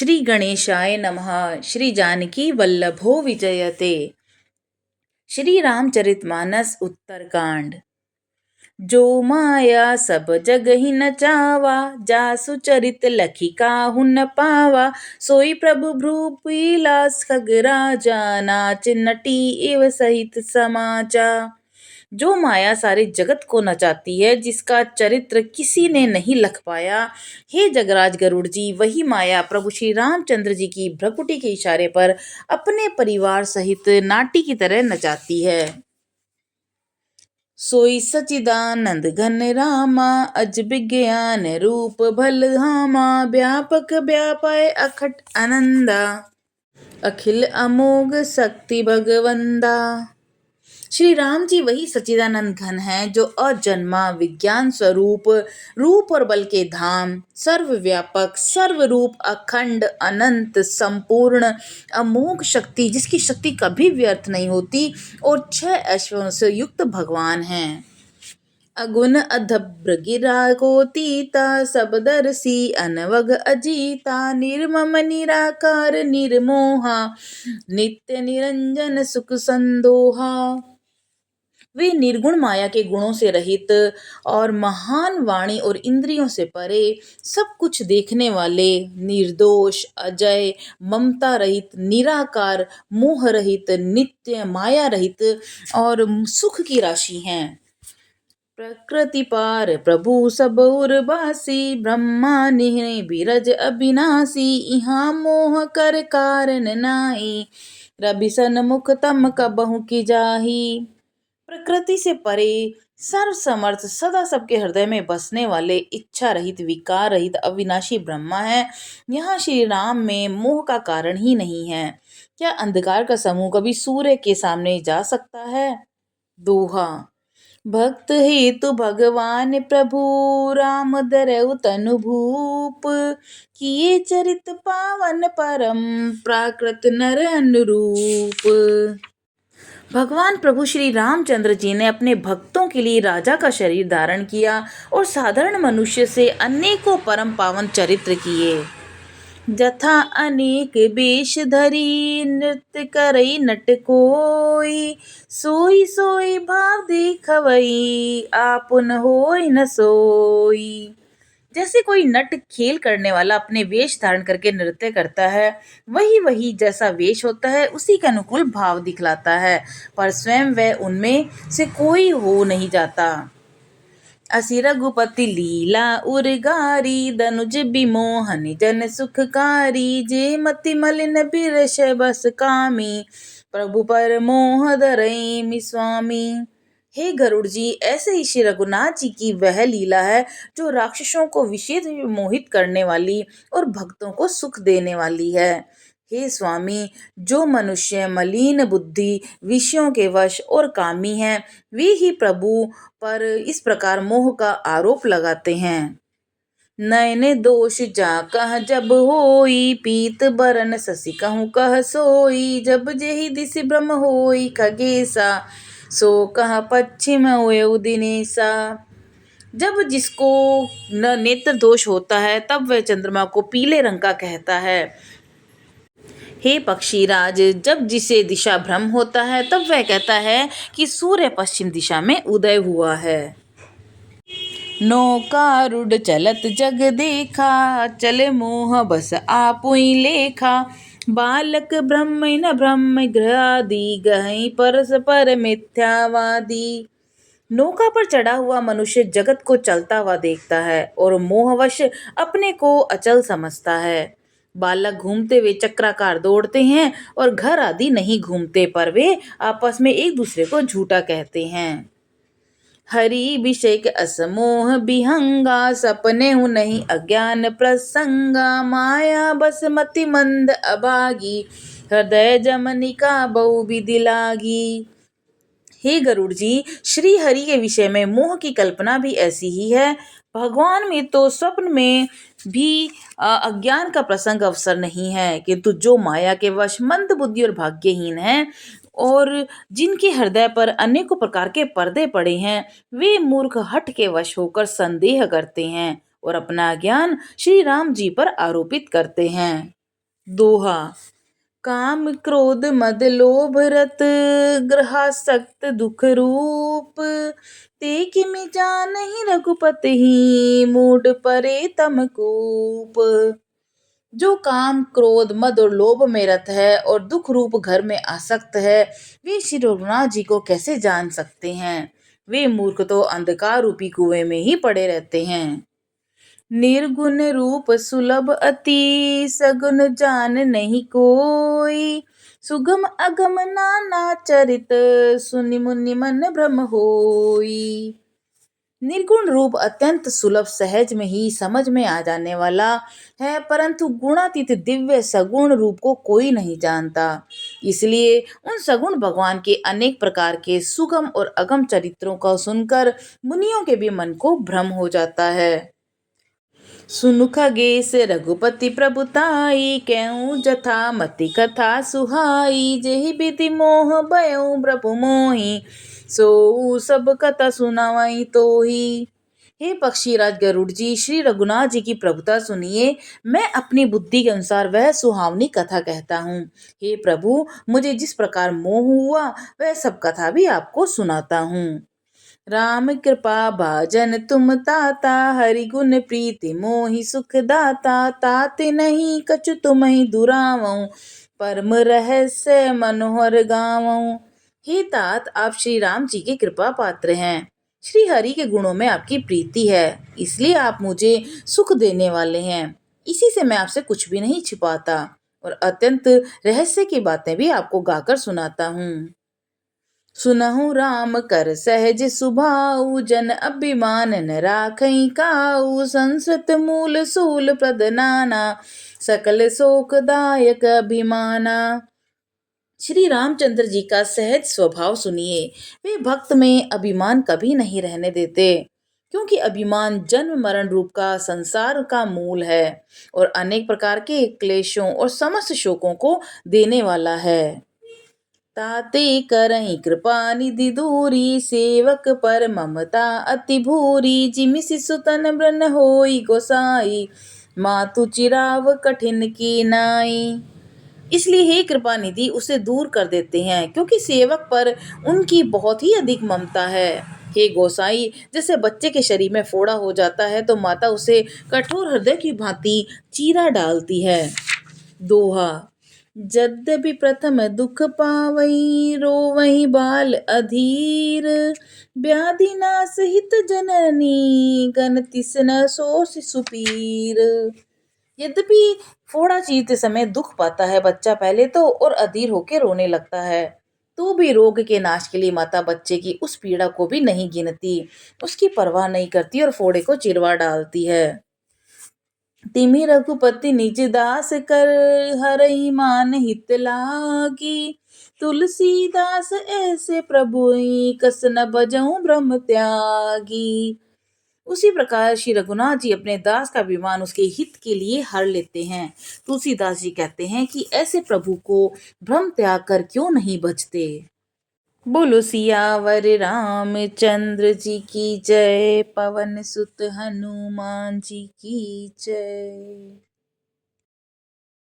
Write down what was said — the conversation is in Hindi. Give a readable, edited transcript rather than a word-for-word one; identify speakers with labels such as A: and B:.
A: श्री गणेशाय नमः। श्री जानकी वल्लभो विजयते। श्री रामचरितमानस उत्तरकांड। जो माया सब जग ही नचावा, जासु चरित लखी काहू न पावा। सोई प्रभु भ्रूपिलास खगराजा, नाच नटी एव सहित समाचा। जो माया सारे जगत को नचाती है, जिसका चरित्र किसी ने नहीं लख पाया, हे जगराज गरुड़ जी, वही माया प्रभु श्री रामचंद्र जी की भ्रकुटी के इशारे पर अपने परिवार सहित नाटी की तरह नचाती है। सोई सचिदानंद घन रामा, अज विज्ञान रूप भल हामा। व्यापक व्यापय अखट आनंदा, अखिल अमोघ शक्ति भगवंदा। श्री राम जी वही सच्चिदानंद घन हैं, जो अजन्मा विज्ञान स्वरूप, रूप और बल के धाम, सर्वव्यापक, सर्वरूप, अखंड, अनंत, संपूर्ण, अमोघ शक्ति, जिसकी शक्ति कभी व्यर्थ नहीं होती, और 6 ऐश्वर्यों से युक्त भगवान हैं। अगुन अधभ्र गिरा को तीता, सबदर्शी अनवग अजीता। निर्मम निराकार निर्मोहा, नित्य निरंजन सुख संदोहा। वे निर्गुण माया के गुणों से रहित और महान वाणी और इंद्रियों से परे, सब कुछ देखने वाले, निर्दोष, अजय, ममता रहित, निराकार, मोह रहित, नित्य, माया रहित और सुख की राशि हैं। प्रकृति पार प्रभु सब उर्वासी, ब्रह्मा निहने बिरज अविनाशी। इहाँ मोह कर कारण नाई, रवि सन्मुख तम कबहु की जाही। प्रकृति से परे, सर्व समर्थ, सदा सबके हृदय में बसने वाले, इच्छा रहित, विकार रहित, अविनाशी ब्रह्मा है। यहाँ श्री राम में मोह का कारण ही नहीं है। क्या अंधकार का समूह कभी सूर्य के सामने जा सकता है? दोहा। भक्त हेतु भगवान प्रभु, राम धरऊ तनु भूप। किए चरित पावन परम, प्राकृत नर अनुरूप। भगवान प्रभु श्री रामचंद्र जी ने अपने भक्तों के लिए राजा का शरीर धारण किया और साधारण मनुष्य से अनेकों परम पावन चरित्र किए। जथा अनेक वेश धरी, नृत्य करई नट कोई। सोई सोई भाव देखवई, आपुन होय न सोई। जैसे कोई नट खेल करने वाला अपने वेश धारण करके नृत्य करता है, वही वही जैसा वेश होता है उसी के अनुकूल भाव दिखलाता है, पर स्वयं वह उनमें से कोई हो नहीं जाता। असि रघुपति लीला उर्गारी, दनुज विमोहन जन सुखकारी। जे मति मलिन बिरश बस कामी, प्रभु पर मोह धरई स्वामी। हे गरुड़ जी, ऐसे ही श्री रघुनाथ जी की वह लीला है जो राक्षसों को विशेष मोहित करने वाली और भक्तों को सुख देने वाली है। हे स्वामी, जो मनुष्य मलिन बुद्धि, विषयों के वश और कामी हैं, वे ही प्रभु पर इस प्रकार मोह का आरोप लगाते हैं। नयन दोष जा कह जब होई, पीत बरन शशि कहूँ कह सोई। जब जेहि दिसि भ्रम होई खगेसा, सो कह पश्चिम ओयउ दिनेसा। जब जिसको नेत्र दोष होता है, तब वह चंद्रमा को पीले रंग का कहता है। हे पक्षीराज, जब जिसे दिशा भ्रम होता है, तब वह कहता है कि सूर्य पश्चिम दिशा में उदय हुआ है। नौकारूढ़ चलत जग देखा, चले मोह बस आपुई लेखा। बालक ब्रह्म न ब्रह्म ग्रहादि, गहई परस्पर मिथ्यावादी। नौका पर चढ़ा हुआ मनुष्य जगत को चलता हुआ देखता है और मोहवश अपने को अचल समझता है। बालक घूमते हुए चक्राकार दौड़ते हैं और घर आदि नहीं घूमते, पर वे आपस में एक दूसरे को झूठा कहते हैं। हरि विषय असमोह विहंगा, सपने हूँ नहीं अज्ञान प्रसंगा। माया बस मति मंद अभागी, हृदय जमनिका बहु विधि लागी। हे गरुड़ जी, श्री हरि के विषय में मोह की कल्पना भी ऐसी ही है। भगवान में तो स्वप्न में भी अज्ञान का प्रसंग अवसर नहीं है, किंतु जो माया के वश मंद बुद्धि और भाग्यहीन हैं और जिनके हृदय पर अनेकों प्रकार के पर्दे पड़े हैं, वे मूर्ख हठ के वश होकर संदेह करते हैं और अपना ज्ञान श्री राम जी पर आरोपित करते हैं। दोहा। काम क्रोध मद लोभ रत ग्रहासक्त दुख रूप, ते किमि जानहि रघुपति ही मूढ़ परे तम कूप। जो काम क्रोध मद और लोभ में रत है और दुख रूप घर में आसक्त है, वे श्री रघुनाथ जी को कैसे जान सकते हैं। वे मूर्ख तो अंधकार रूपी कुएं में ही पड़े रहते हैं। निर्गुण रूप सुलभ अति सगुन जान नहीं कोई, सुगम अगम नाना चरित सुनि मुनि मन भ्रम होई। निर्गुण रूप अत्यंत सुलभ सहज में ही समझ में आ जाने वाला है, परंतु गुणातीत दिव्य सगुण रूप को कोई नहीं जानता। इसलिए उन सगुण भगवान के अनेक प्रकार के सुगम और अगम चरित्रों को सुनकर मुनियों के भी मन को भ्रम हो जाता है। सुनु खगेश रघुपति प्रभुताई, कहूँ जथा मति कथा सुहाई। जेहि विधि मोह भयउ प्रभु मोहि, सो सब कथा सुनावई तोहि। हे पक्षीराज गरुड़ जी, श्री रघुनाथ जी की प्रभुता सुनिए। मैं अपनी बुद्धि के अनुसार वह सुहावनी कथा कहता हूँ। हे प्रभु, मुझे जिस प्रकार मोह हुआ वह सब कथा भी आपको सुनाता हूँ। राम कृपा भाजन तुम ताता, हरि गुण प्रीति मोहि सुख दाता। ताते नहीं कछु तुम्हि दुरावऊं, परम रहस्य मनोहर गावऊं। हे तात, आप श्री राम जी के कृपा पात्र हैं। श्री हरि के गुणों में आपकी प्रीति है, इसलिए आप मुझे सुख देने वाले हैं। इसी से मैं आपसे कुछ भी नहीं छिपाता और अत्यंत रहस्य की बातें भी आपको गाकर सुनाता हूँ। सुनहु राम कर सहज सुभाऊ, जन अभिमान न राखई काऊ। संस्कृत मूल सूल प्रद नाना, सकल शोकदायक अभिमाना। श्री रामचंद्र जी का सहज स्वभाव सुनिए। वे भक्त में अभिमान कभी नहीं रहने देते, क्योंकि अभिमान जन्म मरण रूप का संसार का मूल है और अनेक प्रकार के क्लेशों और समस्त शोकों को देने वाला है। ताते करहि कृपा निधि दूरी, सेवक पर ममता अति भूरी। जिमि शिशु तन ब्रन होई गोसाई, मातु चिराव कठिन की नाई। इसलिए हे कृपा निधि उसे दूर कर देते हैं, क्योंकि सेवक पर उनकी बहुत ही अधिक ममता है। हे गोसाई, जैसे बच्चे के शरीर में फोड़ा हो जाता है तो माता उसे कठोर हृदय की भांति चीरा डालती है। दोहा। यद्यपि प्रथम दुख पावई, रोवहि बाल अधीर। व्याधि नाश हित जननी, गन तिसन सो शिशु पीर। यद्यपि फोड़ा चीरते समय दुख पाता है बच्चा पहले तो, और अधीर होकर रोने लगता है, तो भी रोग के नाश के लिए माता बच्चे की उस पीड़ा को भी नहीं गिनती, उसकी परवाह नहीं करती और फोड़े को चिरवा डालती है। तिमि रघुपति निज दास कर, हरहि मान हित लागी। तुलसीदास ऐसे प्रभुई, कस न बजऊं ब्रह्म त्यागी। उसी प्रकार श्री रघुनाथ जी अपने दास का अभिमान उसके हित के लिए हर लेते हैं। तुलसीदास जी कहते हैं कि ऐसे प्रभु को भ्रम त्याग कर क्यों नहीं बचते। बोलो सियावर रामचंद्र जी की जय, पवन सुत हनुमान जी की जय।